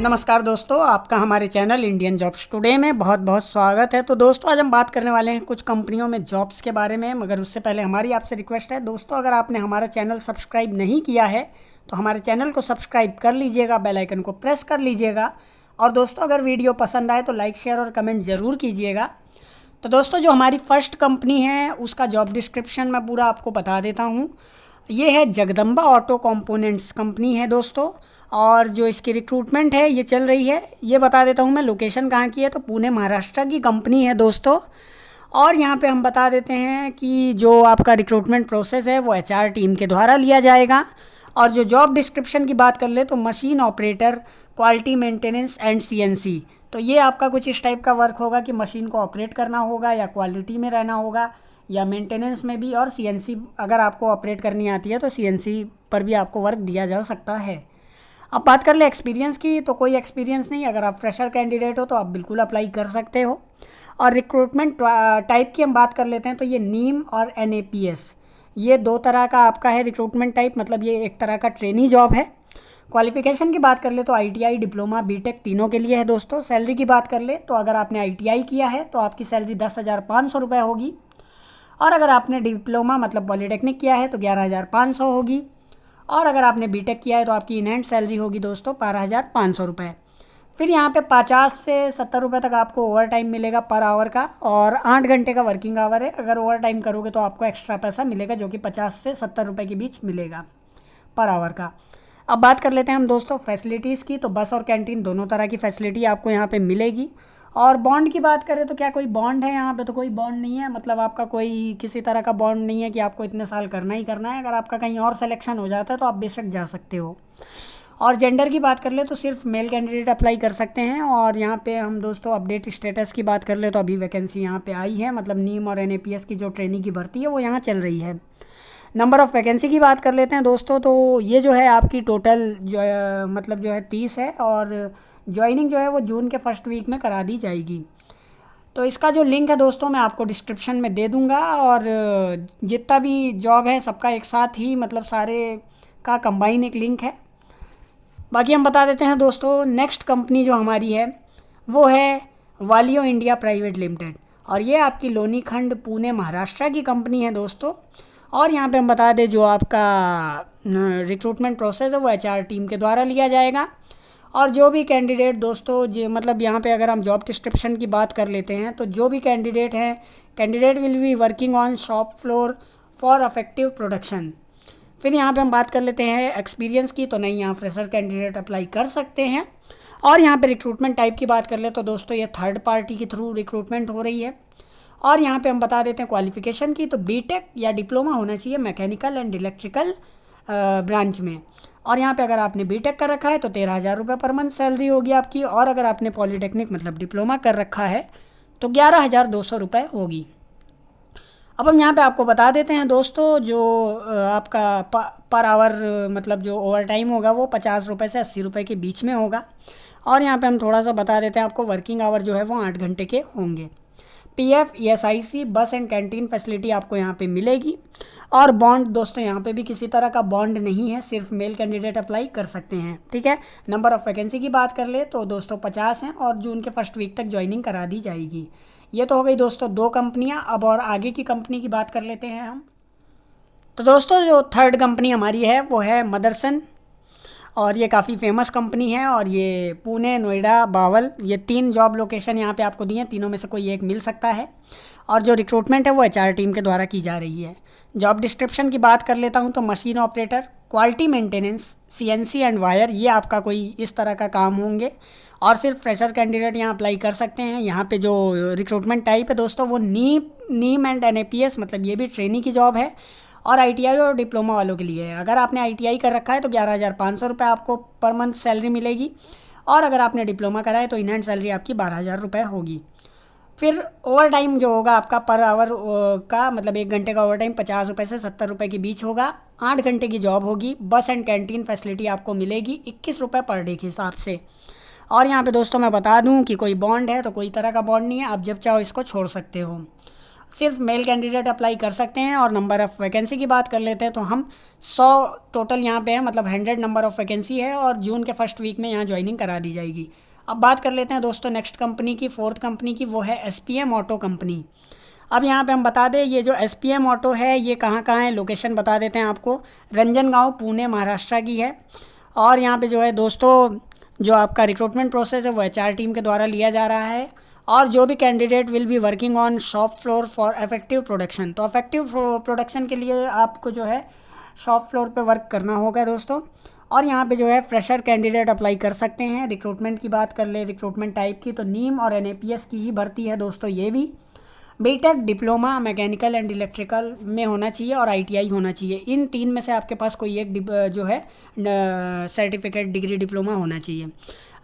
नमस्कार दोस्तों, आपका हमारे चैनल इंडियन जॉब्स टुडे में बहुत बहुत स्वागत है। तो दोस्तों, आज हम बात करने वाले हैं कुछ कंपनियों में जॉब्स के बारे में। मगर उससे पहले हमारी आपसे रिक्वेस्ट है दोस्तों, अगर आपने हमारा चैनल सब्सक्राइब नहीं किया है तो हमारे चैनल को सब्सक्राइब कर लीजिएगा, बेल आइकन को प्रेस कर लीजिएगा। और दोस्तों, अगर वीडियो पसंद आए तो लाइक शेयर और कमेंट ज़रूर कीजिएगा। तो दोस्तों, जो हमारी फर्स्ट कंपनी है उसका जॉब डिस्क्रिप्शन मैं पूरा आपको बता देता हूँ। ये है जगदम्बा ऑटो कंपोनेंट्स कंपनी है दोस्तों। और जो इसकी रिक्रूटमेंट है ये चल रही है, ये बता देता हूँ मैं। लोकेशन कहाँ की है तो पुणे महाराष्ट्र की कंपनी है दोस्तों। और यहाँ पे हम बता देते हैं कि जो आपका रिक्रूटमेंट प्रोसेस है वो एचआर टीम के द्वारा लिया जाएगा। और जो जॉब डिस्क्रिप्शन की बात कर ले तो machine operator, quality maintenance and CNC. तो ये आपका कुछ इस टाइप का वर्क होगा कि मशीन को ऑपरेट करना होगा या क्वालिटी में रहना होगा या मेंटेनेंस में भी। और सीएनसी अगर आपको ऑपरेट करनी आती है तो सीएनसी पर भी आपको वर्क दिया जा सकता है। अब बात कर ले एक्सपीरियंस की, तो कोई एक्सपीरियंस नहीं। अगर आप फ्रेशर कैंडिडेट हो तो आप बिल्कुल अप्लाई कर सकते हो। और रिक्रूटमेंट टाइप की हम बात कर लेते हैं तो ये नीम और एनएपीएस, ये दो तरह का आपका है रिक्रूटमेंट टाइप। मतलब ये एक तरह का ट्रेनी जॉब है। क्वालिफिकेशन की बात कर ले तो आईटीआई, डिप्लोमा, बीटेक तीनों के लिए है दोस्तों। सैलरी की बात कर ले तो अगर आपने आईटीआई किया है तो आपकी सैलरी 10,500 रुपये होगी। और अगर आपने डिप्लोमा मतलब पॉलीटेक्निक किया है तो 11,500 होगी। और अगर आपने बीटेक किया है तो आपकी इन हैंड सैलरी होगी दोस्तों 12,500 रुपये। फिर यहाँ पे 50 से 70 रुपये तक आपको ओवर टाइम मिलेगा पर आवर का। और 8 घंटे का वर्किंग आवर है। अगर ओवर टाइम करोगे तो आपको एक्स्ट्रा पैसा मिलेगा जो कि 50 से 70 रुपये के बीच मिलेगा पर आवर का। अब बात कर लेते हैं हम दोस्तों फैसिलिटीज़ की। तो बस और कैंटीन दोनों तरह की फैसिलिटी आपको यहाँ पे मिलेगी। और बॉन्ड की बात करें तो क्या कोई बॉन्ड है यहाँ पे? तो कोई बॉन्ड नहीं है। मतलब आपका कोई किसी तरह का बॉन्ड नहीं है कि आपको इतने साल करना ही करना है। अगर आपका कहीं और सिलेक्शन हो जाता है तो आप बेशक जा सकते हो। और जेंडर की बात कर ले तो सिर्फ मेल कैंडिडेट अप्लाई कर सकते हैं। और यहाँ पे हम दोस्तों अपडेट स्टेटस की बात कर ले तो अभी वैकेंसी यहाँ पे आई है। मतलब नीम और एनएपीएस की जो ट्रेनिंग की भर्ती है वो यहाँ चल रही है। नंबर ऑफ़ वैकेंसी की बात कर लेते हैं दोस्तों। तो ये जो है आपकी टोटल जो मतलब जो है 30 है। और ज्वाइनिंग जो है वो जून के फर्स्ट वीक में करा दी जाएगी। तो इसका जो लिंक है दोस्तों मैं आपको डिस्क्रिप्शन में दे दूंगा। और जितना भी जॉब है सबका एक साथ ही मतलब सारे का कंबाइन एक लिंक है। बाकी हम बता देते हैं दोस्तों, नेक्स्ट कंपनी जो हमारी है वो है वालियो इंडिया प्राइवेट लिमिटेड। और ये आपकी लोनी खंड पुणे महाराष्ट्र की कंपनी है दोस्तों। और यहाँ पे हम बता दें जो आपका रिक्रूटमेंट प्रोसेस है वो एचआर टीम के द्वारा लिया जाएगा। और जो भी कैंडिडेट दोस्तों जो मतलब यहाँ पे अगर हम जॉब डिस्क्रिप्शन की बात कर लेते हैं तो जो भी कैंडिडेट हैं, candidate will be working on shop floor for affective production. फिर यहाँ पे हम बात कर लेते हैं एक्सपीरियंस की। तो नहीं, यहाँ फ्रेशर कैंडिडेट अप्लाई कर सकते हैं। और यहाँ पे रिक्रूटमेंट टाइप की बात कर ले तो दोस्तों ये थर्ड पार्टी के थ्रू रिक्रूटमेंट हो रही है। और यहाँ पे हम बता देते हैं क्वालिफ़िकेशन की। तो बीटेक या डिप्लोमा होना चाहिए मैकेनिकल एंड इलेक्ट्रिकल ब्रांच में। और यहाँ पे अगर आपने बीटेक कर रखा है तो 13,000 रुपये पर मंथ सैलरी होगी आपकी। और अगर आपने पॉलीटेक्निक मतलब डिप्लोमा कर रखा है तो 11,200 रुपये होगी। अब हम यहाँ पे आपको बता देते हैं दोस्तों जो आपका पर आवर मतलब जो ओवर टाइम होगा वो 50 रुपये से 80 रुपये के बीच में होगा। और यहाँ पे हम थोड़ा सा बता देते हैं आपको, वर्किंग आवर जो है वो 8 घंटे के होंगे। पीएफ, ईएसआईसी, बस एंड कैंटीन फैसिलिटी आपको यहाँ पे मिलेगी। और बॉन्ड दोस्तों यहाँ पे भी किसी तरह का बॉन्ड नहीं है, सिर्फ मेल कैंडिडेट अप्लाई कर सकते हैं। ठीक है। नंबर ऑफ़ वैकेंसी की बात कर ले तो दोस्तों 50 हैं। और जून के फर्स्ट वीक तक ज्वाइनिंग करा दी जाएगी। ये तो हो गई दोस्तों दो कंपनियाँ। अब और आगे की कंपनी की बात कर लेते हैं हम। तो दोस्तों जो थर्ड कंपनी हमारी है वो है मदरसन। और ये काफ़ी फेमस कंपनी है। और ये पुणे, नोएडा, बावल, ये 3 जॉब लोकेशन यहाँ पे आपको दी हैं। तीनों में से कोई एक मिल सकता है। और जो रिक्रूटमेंट है वो एचआर टीम के द्वारा की जा रही है। जॉब डिस्क्रिप्शन की बात कर लेता हूँ तो machine operator, quality maintenance, CNC and wire, ये आपका कोई इस तरह का काम होंगे। और सिर्फ फ्रेशर कैंडिडेट यहाँ अप्लाई कर सकते हैं। यहाँ पे जो रिक्रूटमेंट टाइप है दोस्तों वो नीम एंड एनएपीएस, मतलब ये भी ट्रेनिंग की जॉब है। और आईटीआई और डिप्लोमा वालों के लिए है। अगर आपने आईटीआई कर रखा है तो 11,500 रुपये आपको पर मंथ सैलरी मिलेगी। और अगर आपने डिप्लोमा करा है तो इन हैंड सैलरी आपकी 12,000 रुपये होगी। फिर ओवर टाइम जो होगा आपका पर आवर का मतलब 1 घंटे का ओवर टाइम 50 रुपये से 70 रुपये के बीच होगा। 8 घंटे की जॉब होगी। बस एंड कैंटीन फैसिलिटी आपको मिलेगी 21 रुपये पर डे के हिसाब से। और यहाँ पे दोस्तों मैं बता दूँ कि कोई बॉन्ड है तो कोई तरह का बॉन्ड नहीं है, आप जब चाहो इसको छोड़ सकते हो। सिर्फ मेल कैंडिडेट अप्लाई कर सकते हैं। और नंबर ऑफ़ वैकेंसी की बात कर लेते हैं तो हम 100 टोटल यहाँ पे है, मतलब 100 नंबर ऑफ़ वैकेंसी है और जून के फर्स्ट वीक में यहाँ ज्वाइनिंग करा दी जाएगी। अब बात कर लेते हैं दोस्तों नेक्स्ट कंपनी की, फोर्थ कंपनी की, वो है SPM ऑटो कंपनी। अब यहाँ पे हम बता दें ये जो SPM ऑटो है ये कहाँ कहाँ है, लोकेशन बता देते हैं आपको। रंजनगांव, पुणे, महाराष्ट्र की है। और यहाँ पे जो है दोस्तों जो आपका रिक्रूटमेंट प्रोसेस है वो HR टीम के द्वारा लिया जा रहा है। और जो भी candidate will be working on shop floor for effective production, तो इफेक्टिव प्रोडक्शन के लिए आपको जो है शॉप फ्लोर पे वर्क करना होगा दोस्तों। और यहाँ पे जो है फ्रेशर कैंडिडेट अप्लाई कर सकते हैं। रिक्रूटमेंट की बात कर ले, रिक्रूटमेंट टाइप की, तो नीम और NAPS की ही भर्ती है दोस्तों। ये भी BTech, diploma mechanical and electrical में होना चाहिए और ITI होना चाहिए। इन 3 में से आपके पास कोई एक जो है सर्टिफिकेट, डिग्री, डिप्लोमा होना चाहिए।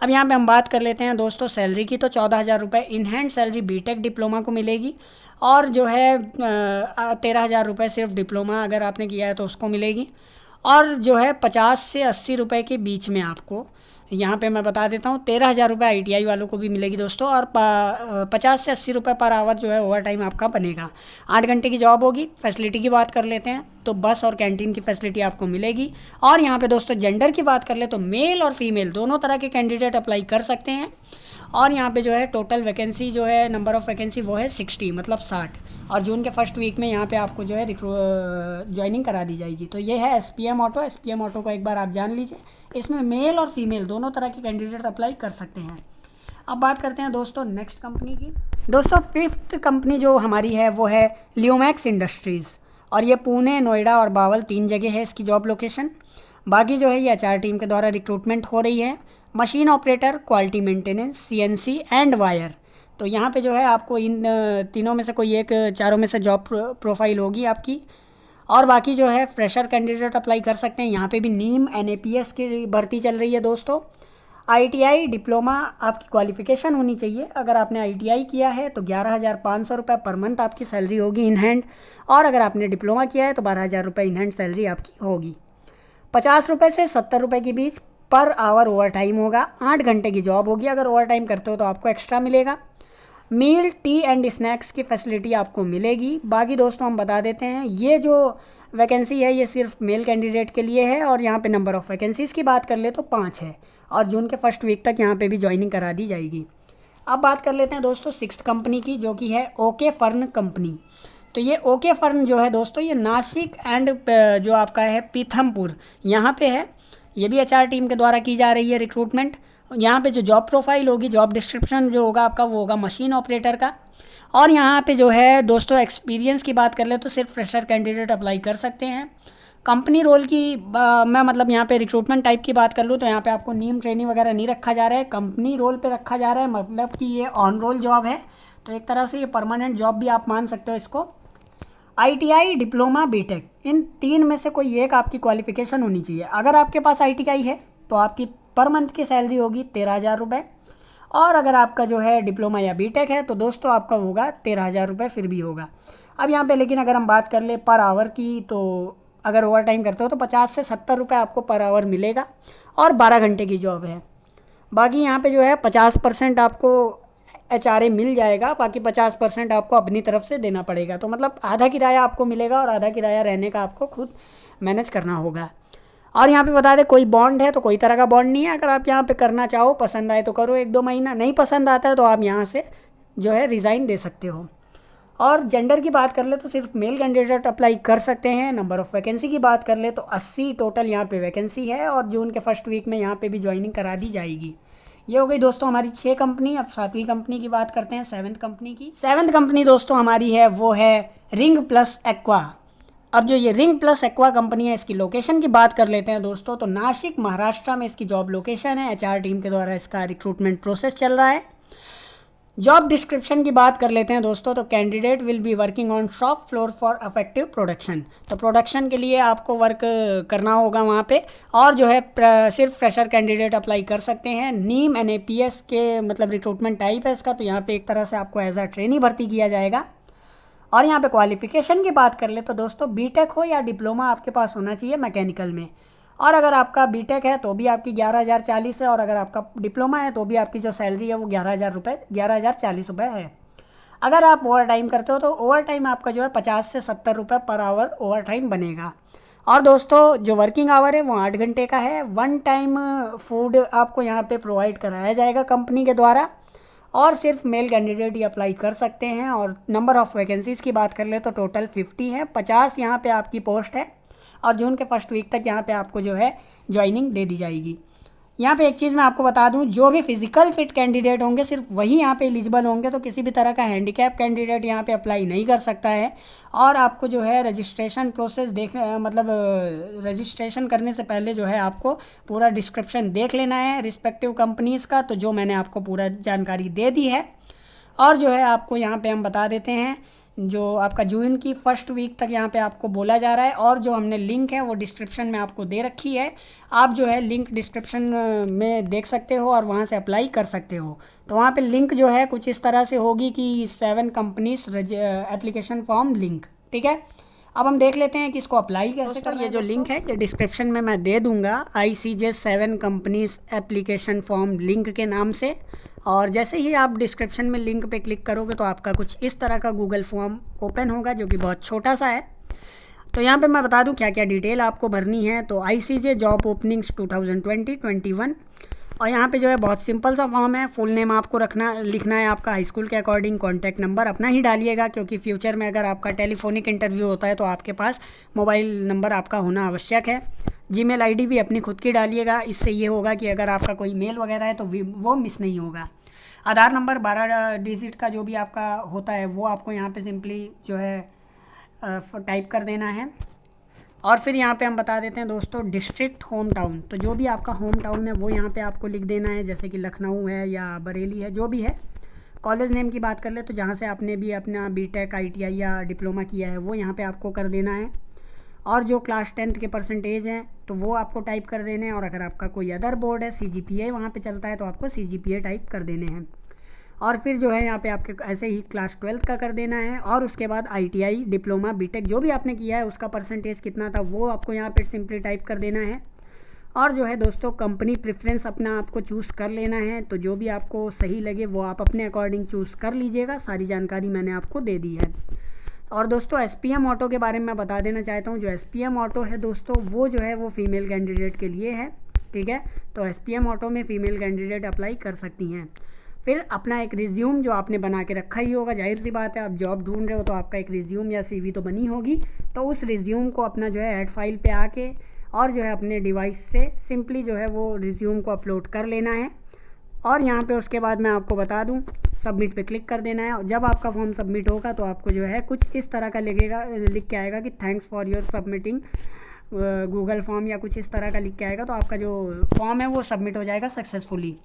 अब यहाँ पे हम बात कर लेते हैं दोस्तों सैलरी की, तो 14,000 रुपये in hand salary BTech diploma को मिलेगी। और जो है 13,000 रुपये सिर्फ डिप्लोमा अगर आपने किया है तो उसको मिलेगी। और जो है 50 से 80 रुपये के बीच में आपको यहाँ पे मैं बता देता हूँ 13,000 रुपये ITI वालों को भी मिलेगी दोस्तों। और 50 से 80 रुपये पर आवर जो है ओवर टाइम आपका बनेगा। 8 घंटे की जॉब होगी। फैसिलिटी की बात कर लेते हैं तो बस और कैंटीन की फैसिलिटी आपको मिलेगी। और यहाँ पे दोस्तों जेंडर की बात कर ले तो मेल और फीमेल दोनों तरह के कैंडिडेट अप्लाई कर सकते हैं। और यहाँ पे जो है टोटल वैकेंसी जो है नंबर ऑफ़ वैकेंसी वो है 60, मतलब 60। और जून के फर्स्ट वीक में यहाँ पे आपको जो है ज्वाइनिंग करा दी जाएगी। तो ये है SPM ऑटो। SPM ऑटो को एक बार आप जान लीजिए, इसमें मेल और फीमेल दोनों तरह के कैंडिडेट अप्लाई कर सकते हैं। अब बात करते हैं दोस्तों नेक्स्ट कंपनी की। दोस्तों 5th कंपनी जो हमारी है वो है ल्यूमैक्स इंडस्ट्रीज़। और ये पुणे, नोएडा और बावल 3 जगह है इसकी जॉब लोकेशन। बाकी जो है ये HR टीम के द्वारा रिक्रूटमेंट हो रही है। Machine operator, quality maintenance, CNC and wire. तो यहाँ पे जो है आपको इन तीनों में से कोई एक, चारों में से जॉब प्रोफाइल होगी आपकी। और बाकी जो है फ्रेशर कैंडिडेट अप्लाई कर सकते हैं। यहाँ पे भी नीम NAPS की भर्ती चल रही है दोस्तों। ITI, डिप्लोमा आपकी क्वालिफ़िकेशन होनी चाहिए। अगर आपने ITI किया है तो 11,500 रुपये पर मंथ आपकी सैलरी होगी इन हैंड। और अगर आपने डिप्लोमा किया है तो 12,000 रुपये इन हैंड सैलरी आपकी होगी। 50 रुपये से 70 रुपये के बीच पर आवर ओवर टाइम होगा। 8 घंटे की जॉब होगी। अगर ओवर टाइम करते हो तो आपको एक्स्ट्रा मिलेगा। मील, टी एंड स्नैक्स की फैसिलिटी आपको मिलेगी। बाकी दोस्तों हम बता देते हैं ये जो वैकेंसी है ये सिर्फ मेल कैंडिडेट के लिए है। और यहाँ पे नंबर ऑफ़ वैकेंसीज़ की बात कर ले तो 5 है। और जून के फर्स्ट वीक तक यहाँ पे भी ज्वाइनिंग करा दी जाएगी। अब बात कर लेते हैं दोस्तों 6th कंपनी की, जो कि है OK फर्न कंपनी। तो ये OK फर्न जो है दोस्तों ये नासिक एंड जो आपका है पीथमपुर यहाँ पे है। ये भी HR टीम के द्वारा की जा रही है रिक्रूटमेंट। यहाँ पे जो जॉब प्रोफाइल होगी, जॉब डिस्क्रिप्शन जो होगा आपका वो होगा मशीन ऑपरेटर का। और यहाँ पे जो है दोस्तों एक्सपीरियंस की बात कर ले तो सिर्फ फ्रेशर कैंडिडेट अप्लाई कर सकते हैं। कंपनी रोल की मैं मतलब यहाँ पे रिक्रूटमेंट टाइप की बात कर लूँ तो यहाँ पे आपको नीम ट्रेनिंग वगैरह नहीं रखा जा रहा है, कंपनी रोल पे रखा जा रहा है। मतलब कि ये ऑन रोल जॉब है, तो एक तरह से ये परमानेंट जॉब भी आप मान सकते हो इसको। ITI, डिप्लोमा, बीटेक इन 3 में से कोई एक आपकी क्वालिफ़िकेशन होनी चाहिए। अगर आपके पास ITI है तो आपकी पर मंथ की सैलरी होगी 13,000 रुपये। और अगर आपका जो है डिप्लोमा या बीटेक है तो दोस्तों आपका होगा 13,000 रुपये फिर भी होगा। अब यहाँ पे लेकिन अगर हम बात कर ले पर आवर की, तो अगर ओवर टाइम करते हो तो 50 से 70 रुपये आपको पर आवर मिलेगा। और 12 घंटे की जॉब है। बाकी यहाँ पे जो है 50% आपको HRA मिल जाएगा, बाकी 50% आपको अपनी तरफ से देना पड़ेगा। तो मतलब आधा किराया आपको मिलेगा और आधा किराया रहने का आपको खुद मैनेज करना होगा। और यहाँ पे बता दें कोई बॉन्ड है तो कोई तरह का बॉन्ड नहीं है। अगर आप यहाँ पे करना चाहो, पसंद आए तो करो 1-2 महीना, नहीं पसंद आता है तो आप यहाँ से जो है रिज़ाइन दे सकते हो। और जेंडर की बात कर ले तो सिर्फ मेल कैंडिडेट अप्लाई कर सकते हैं। नंबर ऑफ़ वैकेंसी की बात कर ले तो 80 टोटल यहाँ पे वैकेंसी है। और जून के फर्स्ट वीक में यहाँ पे भी ज्वाइनिंग करा दी जाएगी। ये हो गई दोस्तों हमारी 6 कंपनी। अब 7वीं कंपनी की बात करते हैं, 7th कंपनी की। 7th कंपनी दोस्तों हमारी है वो है रिंग प्लस एक्वा। अब जो ये रिंग प्लस एक्वा कंपनी है इसकी लोकेशन की बात कर लेते हैं दोस्तों, तो नासिक, महाराष्ट्र में इसकी जॉब लोकेशन है। HR टीम के द्वारा इसका रिक्रूटमेंट प्रोसेस चल रहा है। जॉब डिस्क्रिप्शन की बात कर लेते हैं दोस्तों, तो candidate will be working on shop floor for effective production. तो प्रोडक्शन के लिए आपको वर्क करना होगा वहाँ पे। और जो है सिर्फ फ्रेशर कैंडिडेट अप्लाई कर सकते हैं। नीम NAPS के मतलब रिक्रूटमेंट टाइप है इसका। तो यहाँ पे एक तरह से आपको एज अ ट्रेनी भर्ती किया जाएगा। और यहाँ पे क्वालिफिकेशन की बात कर ले तो दोस्तों बीटेक हो या डिप्लोमा आपके पास होना चाहिए मैकेनिकल में। और अगर आपका बीटेक है तो भी आपकी 11,040 है। और अगर आपका डिप्लोमा है तो भी आपकी जो सैलरी है वो 11,040 रुपये है। अगर आप ओवर टाइम करते हो तो ओवर टाइम आपका जो है 50 से 70 रुपये पर आवर ओवर टाइम बनेगा। और दोस्तों जो वर्किंग आवर है वो 8 घंटे का है। वन टाइम फूड आपको यहाँ पे प्रोवाइड कराया जाएगा कंपनी के द्वारा, और सिर्फ मेल कैंडिडेट ही अप्लाई कर सकते हैं। और नंबर ऑफ़ वैकेंसीज़ की बात कर ले तो टोटल 50 है, 50 यहाँ पे आपकी पोस्ट है, और जून के फर्स्ट वीक तक यहाँ पे आपको जो है ज्वाइनिंग दे दी जाएगी। यहाँ पे एक चीज़ मैं आपको बता दूं, जो भी फिजिकल फिट कैंडिडेट होंगे सिर्फ वही यहाँ पे एलिजिबल होंगे, तो किसी भी तरह का हैंडीकैप कैंडिडेट यहाँ पे अप्लाई नहीं कर सकता है। और आपको जो है रजिस्ट्रेशन प्रोसेस रजिस्ट्रेशन करने से पहले जो है आपको पूरा डिस्क्रिप्शन देख लेना है रिस्पेक्टिव कंपनीज़ का, तो जो मैंने आपको पूरा जानकारी दे दी है। और जो है आपको यहाँ पे हम बता देते हैं, जो आपका जून की फर्स्ट वीक तक यहाँ पे आपको बोला जा रहा है, और जो हमने लिंक है वो डिस्क्रिप्शन में आपको दे रखी है। आप जो है लिंक डिस्क्रिप्शन में देख सकते हो और वहाँ से अप्लाई कर सकते हो। तो वहाँ पे लिंक जो है कुछ इस तरह से होगी कि 7 कंपनीज एप्लीकेशन फॉर्म लिंक, ठीक है। अब हम देख लेते हैं कि इसको अप्लाई कैसे कर। ये जो लिंक है ये डिस्क्रिप्शन में मैं दे दूँगा, ICJ 7 companies application form link के नाम से। और जैसे ही आप डिस्क्रिप्शन में लिंक पे क्लिक करोगे तो आपका कुछ इस तरह का गूगल फॉर्म ओपन होगा, जो कि बहुत छोटा सा है। तो यहाँ पे मैं बता दूँ क्या क्या डिटेल आपको भरनी है। तो ICJ जॉब ओपनिंग्स 2020-21, और यहाँ पे जो है बहुत सिंपल सा फॉर्म है। फुल नेम आपको लिखना है आपका हाई स्कूल के अकॉर्डिंग, कॉन्टैक्ट नंबर अपना ही डालिएगा, क्योंकि फ्यूचर में अगर आपका टेलीफोनिक इंटरव्यू होता है तो आपके पास मोबाइल नंबर आपका होना आवश्यक है। जीमेल आईडी भी अपनी खुद की डालिएगा, इससे ये होगा कि अगर आपका कोई मेल वगैरह है तो वो मिस नहीं होगा। आधार नंबर 12 डिजिट का जो भी आपका होता है वो आपको यहाँ पे सिंपली जो है टाइप कर देना है। और फिर यहाँ पे हम बता देते हैं दोस्तों डिस्ट्रिक्ट, होम टाउन, तो जो भी आपका होम टाउन है वो यहाँ पे आपको लिख देना है, जैसे कि लखनऊ है या बरेली है, जो भी है। कॉलेज नेम की बात कर ले तो जहाँ से आपने भी अपना BTech ITI या डिप्लोमा किया है वो यहाँ पे आपको कर देना है। और जो क्लास 10th के परसेंटेज हैं तो वो आपको टाइप कर देने हैं। और अगर आपका कोई अदर बोर्ड है, CGPA वहाँ पे चलता है, तो आपको CGPA टाइप कर देने हैं। और फिर जो है यहाँ पे आपके ऐसे ही क्लास 12th का कर देना है। और उसके बाद ITI डिप्लोमा BTech जो भी आपने किया है उसका परसेंटेज कितना था वो आपको यहाँ पे सिंपली टाइप कर देना है। और जो है दोस्तों कंपनी प्रेफरेंस अपना आपको चूज़ कर लेना है, तो जो भी आपको सही लगे वो आप अपने अकॉर्डिंग चूज़ कर लीजिएगा। सारी जानकारी मैंने आपको दे दी है। और दोस्तों SPM ऑटो के बारे में मैं बता देना चाहता हूँ। जो SPM ऑटो है दोस्तों वो जो है वो फीमेल कैंडिडेट के लिए है, ठीक है। तो SPM ऑटो में फ़ीमेल कैंडिडेट अप्लाई कर सकती हैं। फिर अपना एक रिज्यूम जो आपने बना के रखा ही होगा, जाहिर सी बात है आप जॉब ढूंढ रहे हो तो आपका एक रिज्यूम या CV तो बनी होगी। तो उस रिज्यूम को अपना जो है ऐड फाइल पे आके और जो है अपने डिवाइस से सिंपली जो है वो रिज्यूम को अपलोड कर लेना है। और यहाँ पे उसके बाद मैं आपको बता दूँ सबमिट पे क्लिक कर देना है। और जब आपका फॉर्म सबमिट होगा तो आपको जो है कुछ इस तरह का लिख के आएगा कि thanks for your submitting Google form, या कुछ इस तरह का लिख के आएगा। तो आपका जो फॉर्म है वो सबमिट हो जाएगा सक्सेसफुली।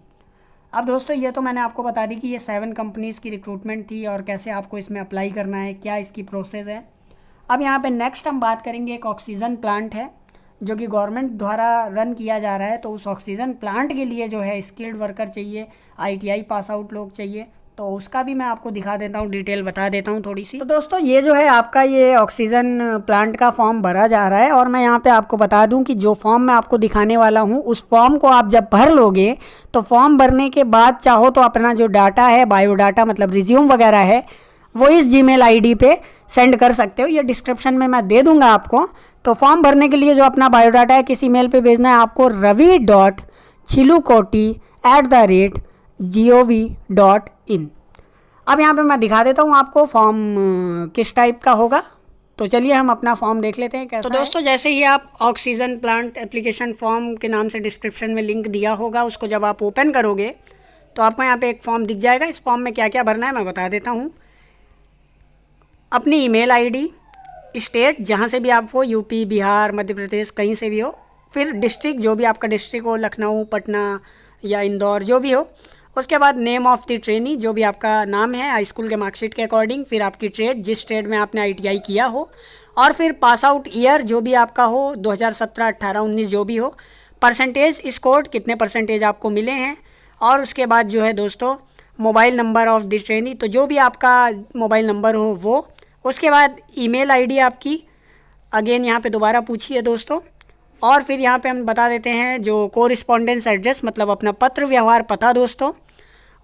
अब दोस्तों ये तो मैंने आपको बता दी कि ये 7 कंपनीज़ की रिक्रूटमेंट थी और कैसे आपको इसमें अप्लाई करना है, क्या इसकी प्रोसेस है। अब यहाँ पे नेक्स्ट हम बात करेंगे, एक ऑक्सीजन प्लांट है जो कि गवर्नमेंट द्वारा रन किया जा रहा है। तो उस ऑक्सीजन प्लांट के लिए जो है स्किल्ड वर्कर चाहिए, ITI पास आउट लोग चाहिए। तो उसका भी मैं आपको दिखा देता हूँ, डिटेल बता देता हूँ थोड़ी सी। तो दोस्तों ये जो है आपका ये ऑक्सीजन प्लांट का फॉर्म भरा जा रहा है। और मैं यहाँ पे आपको बता दूँ कि जो फॉर्म मैं आपको दिखाने वाला हूँ उस फॉर्म को आप जब भर लोगे तो फॉर्म भरने के बाद चाहो तो अपना जो डाटा है, बायोडाटा मतलब रिज्यूम वगैरह है, वो इस जीमेल ID पे सेंड कर सकते हो। ये डिस्क्रिप्शन में मैं दे दूँगा आपको। तो फॉर्म भरने के लिए जो अपना बायोडाटा है किस ईमेल पे भेजना है आपको, ravi.chilukoti@gov.in। अब यहाँ पे मैं दिखा देता हूँ आपको फॉर्म किस टाइप का होगा। तो चलिए हम अपना फॉर्म देख लेते हैं कैसा। तो दोस्तों जैसे ही आप ऑक्सीजन प्लांट एप्लीकेशन फॉर्म के नाम से डिस्क्रिप्शन में लिंक दिया होगा, उसको जब आप ओपन करोगे तो आपको यहाँ पे एक फॉर्म दिख जाएगा। इस फॉर्म में क्या क्या भरना है मैं बता देता हूँ। अपनी ईमेल ID, स्टेट जहाँ से भी आप हो, UP, बिहार, मध्य प्रदेश, कहीं से भी हो। फिर डिस्ट्रिक्ट, जो भी आपका डिस्ट्रिक्ट हो, लखनऊ, पटना या इंदौर, जो भी हो। उसके बाद नेम ऑफ़ द ट्रेनी, जो भी आपका नाम है हाई स्कूल के मार्कशीट के अकॉर्डिंग। फिर आपकी ट्रेड, जिस ट्रेड में आपने ITI किया हो। और फिर पास आउट ईयर जो भी आपका हो, 2017, 18, 19 जो भी हो। परसेंटेज स्कोर, कितने परसेंटेज आपको मिले हैं। और उसके बाद जो है दोस्तों mobile number of the trainee, तो जो भी आपका मोबाइल नंबर हो वो। उसके बाद ईमेल ID आपकी अगेन यहाँ पे दोबारा पूछी है दोस्तों। और फिर यहाँ पे हम बता देते हैं जो कोरिस्पोंडेंस एड्रेस मतलब अपना पत्र व्यवहार पता दोस्तों।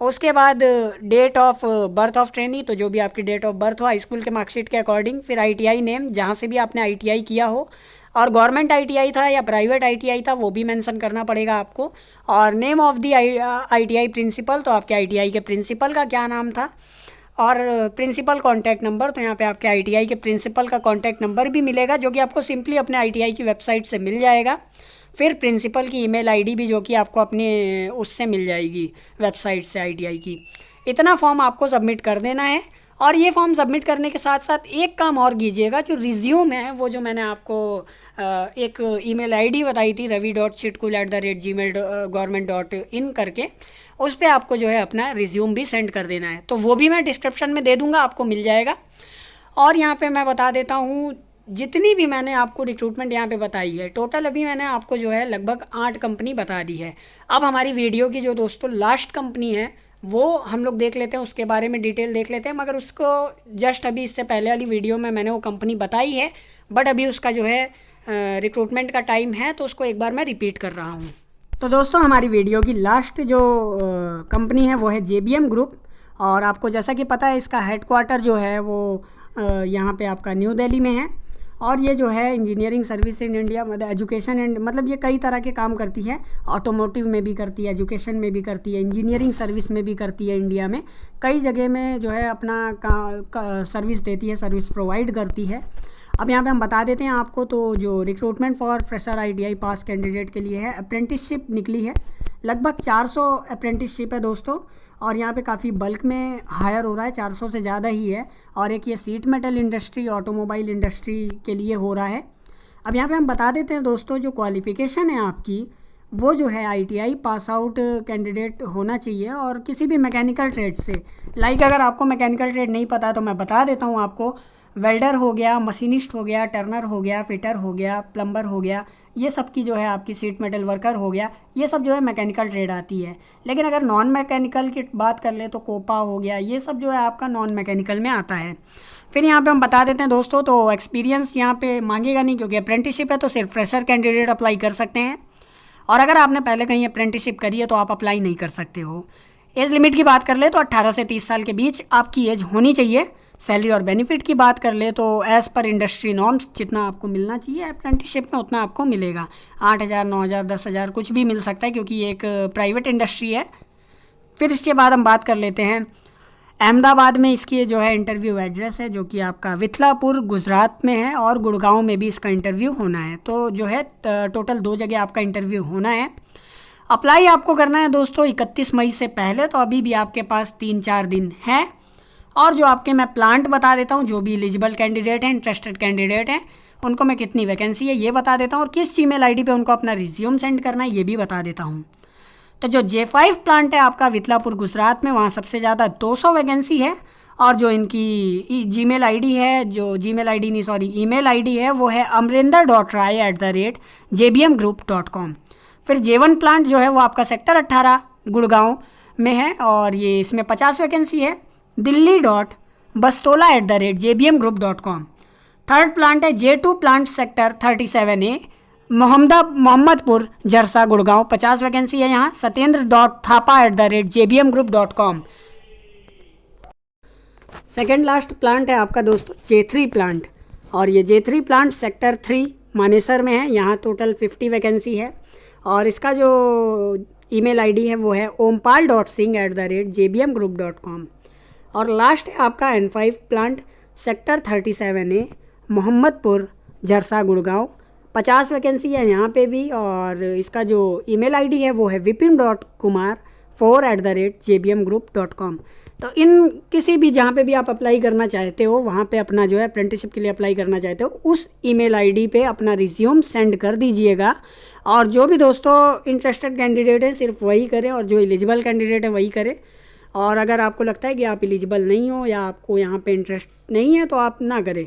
उसके बाद date of birth of trainee, तो जो भी आपकी डेट ऑफ बर्थ हो हाई स्कूल के मार्कशीट के अकॉर्डिंग। फिर आईटीआई नेम, जहाँ से भी आपने आईटीआई किया हो, और गवर्नमेंट आईटीआई था या प्राइवेट आईटीआई था वो भी मेंशन करना पड़ेगा आपको। और name of the ITI principal, तो आपके आईटीआई के प्रिंसिपल का क्या नाम था। और प्रिंसिपल कॉन्टैक्ट नंबर, तो यहाँ पे आपके आईटीआई के प्रिंसिपल का कॉन्टैक्ट नंबर भी मिलेगा, जो कि आपको सिंपली अपने आईटीआई की वेबसाइट से मिल जाएगा। फिर प्रिंसिपल की ईमेल आईडी भी, जो कि आपको अपने उससे मिल जाएगी वेबसाइट से आईटीआई की। इतना फॉर्म आपको सबमिट कर देना है। और ये फॉर्म सबमिट करने के साथ साथ एक काम और कीजिएगा, जो रिज्यूम है वो जो मैंने आपको एक ईमेल आईडी बताई थी ravi.chitkul@gmail.government.in करके, उस पर आपको जो है अपना रिज्यूम भी सेंड कर देना है। तो वो भी मैं डिस्क्रिप्शन में दे दूँगा, आपको मिल जाएगा। और यहाँ पे मैं बता देता हूँ, जितनी भी मैंने आपको रिक्रूटमेंट यहाँ पे बताई है, टोटल अभी मैंने आपको जो है लगभग 8 कंपनी बता दी है। अब हमारी वीडियो की जो दोस्तों लास्ट कंपनी है वो हम लोग देख लेते हैं, उसके बारे में डिटेल देख लेते हैं। मगर उसको जस्ट अभी इससे पहले वाली वीडियो में मैंने वो कंपनी बताई है, बट अभी उसका जो है रिक्रूटमेंट का टाइम है, तो उसको एक बार मैं रिपीट कर रहा हूँ। तो दोस्तों हमारी वीडियो की लास्ट जो कंपनी है वो है JBM ग्रुप। और आपको जैसा कि पता है, इसका हेडक्वार्टर जो है वो यहाँ पे आपका न्यू दिल्ली में है। और ये जो है इंजीनियरिंग सर्विस इन इंडिया, मतलब एजुकेशन एंड, मतलब ये कई तरह के काम करती है। ऑटोमोटिव में भी करती है, एजुकेशन में भी करती है, इंजीनियरिंग सर्विस में भी करती है। इंडिया में कई जगह में जो है अपना सर्विस देती है, सर्विस प्रोवाइड करती है। अब यहाँ पे हम बता देते हैं आपको, तो जो recruitment for fresher ITI pass candidate के लिए है, अप्रेंटिसशिप निकली है। लगभग 400 अप्रेंटिसशिप है दोस्तों। और यहाँ पे काफ़ी बल्क में हायर हो रहा है, 400 से ज़्यादा ही है। और एक ये seat metal industry, automobile industry के लिए हो रहा है। अब यहाँ पे हम बता देते हैं दोस्तों, जो क्वालिफ़िकेशन है आपकी वो जो है आईटीआई पास आउट कैंडिडेट होना चाहिए, और किसी भी मैकेनिकल ट्रेड से। लाइक अगर आपको मैकेनिकल ट्रेड नहीं पता तो मैं बता देता हूँ आपको, वेल्डर हो गया, मशीनिस्ट हो गया, टर्नर हो गया, फिटर हो गया, प्लम्बर हो गया, ये सब की जो है आपकी सीट मेटल वर्कर हो गया, ये सब जो है मैकेनिकल ट्रेड आती है। लेकिन अगर नॉन मैकेनिकल की बात कर ले तो कोपा हो गया, ये सब जो है आपका नॉन मैकेनिकल में आता है। फिर यहाँ पे हम बता देते हैं दोस्तों, तो एक्सपीरियंस यहाँ पे मांगेगा नहीं, क्योंकि अप्रेंटिसशिप है, तो सिर्फ फ्रेशर कैंडिडेट अप्लाई कर सकते हैं। और अगर आपने पहले कहीं अप्रेंटिसशिप करी है तो आप अप्लाई नहीं कर सकते हो। एज लिमिट की बात कर ले तो 18 से 30 साल के बीच आपकी एज होनी चाहिए। सैलरी और बेनिफिट की बात कर ले तो एज़ पर इंडस्ट्री नॉर्म्स जितना आपको मिलना चाहिए अप्रेंटिसशिप में उतना आपको मिलेगा। 8,000, 9,000, 10,000 कुछ भी मिल सकता है, क्योंकि ये एक प्राइवेट इंडस्ट्री है। फिर इसके बाद हम बात कर लेते हैं अहमदाबाद में इसकी जो है इंटरव्यू एड्रेस है, जो कि आपका विथलापुर गुजरात में है, और गुड़गांव में भी इसका इंटरव्यू होना है। तो जो है टोटल 2 जगह आपका इंटरव्यू होना है। अप्लाई आपको करना है दोस्तों 31 मई से पहले, तो अभी भी आपके पास 3-4 दिन है। और जो आपके मैं प्लांट बता देता हूँ, जो भी एलिजिबल कैंडिडेट हैं, इंटरेस्टेड कैंडिडेट हैं, उनको मैं कितनी वैकेंसी है ये बता देता हूँ, और किस जीमेल आईडी पे उनको अपना रिज्यूम सेंड करना है ये भी बता देता हूँ। तो जो J5 प्लांट है आपका विथलापुर गुजरात में, वहाँ सबसे ज़्यादा 200 वैकेंसी है। और जो इनकी जीमेल आईडी है, जो जीमेल आईडी नहीं सॉरी ईमेल आईडी है, वो है amrinder.rai@jbmgroup.com। फिर J1 प्लांट जो है वो आपका सेक्टर 18 गुड़गांव में है, और ये इसमें 50 वैकेंसी है। dilli.bastola@jbmgroup.com। थर्ड प्लांट है J2 plant sector 37A Mohammadpur Jharsa Gurgaon, 50 vacancy है यहाँ। satyendra.thapa@jbmgroup.com। सेकेंड लास्ट प्लांट है आपका दोस्तों J3 प्लांट, और ये J3 प्लांट सेक्टर 3 मानेसर में है। यहाँ टोटल 50 वैकेंसी है, और इसका जो ईमेल आईडी है वो है ompal.singh@jbmgroup.com। और लास्ट है आपका N5 plant sector 37A Mohammadpur Jharsa Gurgaon, 50 vacancy है यहाँ पे भी। और इसका जो ईमेल आईडी है वो है vipin.kumar4@jbmgroup.com। तो इन किसी भी जहाँ पे भी आप अप्लाई करना चाहते हो, वहाँ पे अपना जो है अप्रेंटिसशिप के लिए अप्लाई करना चाहते हो, उस ईमेल आईडी पे अपना रिज्यूम सेंड कर दीजिएगा। और जो भी दोस्तों इंटरेस्टेड कैंडिडेट है सिर्फ वही करें, और जो एलिजिबल कैंडिडेट है वही करें। और अगर आपको लगता है कि आप एलिजिबल नहीं हो या आपको यहाँ पे इंटरेस्ट नहीं है तो आप ना करें।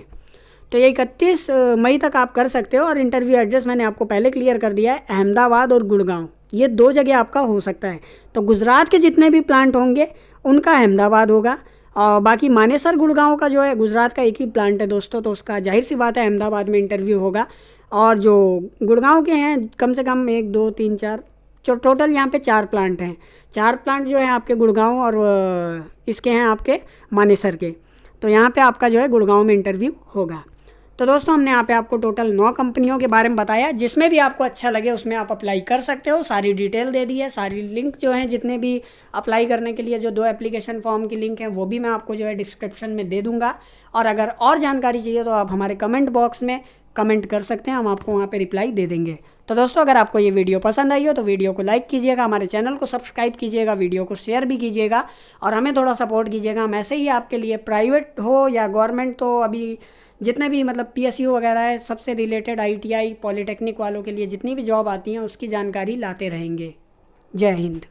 तो ये 31 मई तक आप कर सकते हो। और इंटरव्यू एड्रेस मैंने आपको पहले क्लियर कर दिया है, अहमदाबाद और गुड़गांव, ये 2 जगह आपका हो सकता है। तो गुजरात के जितने भी प्लांट होंगे उनका अहमदाबाद होगा, और बाकी मानेसर गुड़गांव का जो है गुजरात का एक ही प्लांट है दोस्तों, तो उसका जाहिर सी बात है अहमदाबाद में इंटरव्यू होगा। और जो गुड़गांव के हैं कम से कम 1, 2, 3, 4 जो टोटल यहाँ पे 4 प्लांट हैं। 4 प्लांट जो है आपके गुड़गांव और इसके हैं आपके मानेसर के। तो यहाँ पे आपका जो है गुड़गांव में इंटरव्यू होगा। तो दोस्तों हमने यहाँ पे आपको टोटल 9 कंपनियों के बारे में बताया, जिसमें भी आपको अच्छा लगे उसमें आप अप्लाई कर सकते हो। सारी डिटेल दे दी है, सारी लिंक जो हैं जितने भी अप्लाई करने के लिए जो 2 एप्लीकेशन फॉर्म की लिंक हैं वो भी मैं आपको जो है डिस्क्रिप्शन में दे दूँगा। और अगर और जानकारी चाहिए तो आप हमारे कमेंट बॉक्स में कमेंट कर सकते हैं, हम आपको वहाँ पे रिप्लाई दे देंगे। तो दोस्तों अगर आपको ये वीडियो पसंद आई हो तो वीडियो को लाइक कीजिएगा, हमारे चैनल को सब्सक्राइब कीजिएगा, वीडियो को शेयर भी कीजिएगा और हमें थोड़ा सपोर्ट कीजिएगा। हम ऐसे ही आपके लिए प्राइवेट हो या गवर्नमेंट, तो अभी जितने भी मतलब PSU वगैरह है सबसे रिलेटेड ITI पॉलीटेक्निक वालों के लिए जितनी भी जॉब आती हैं उसकी जानकारी लाते रहेंगे। जय हिंद।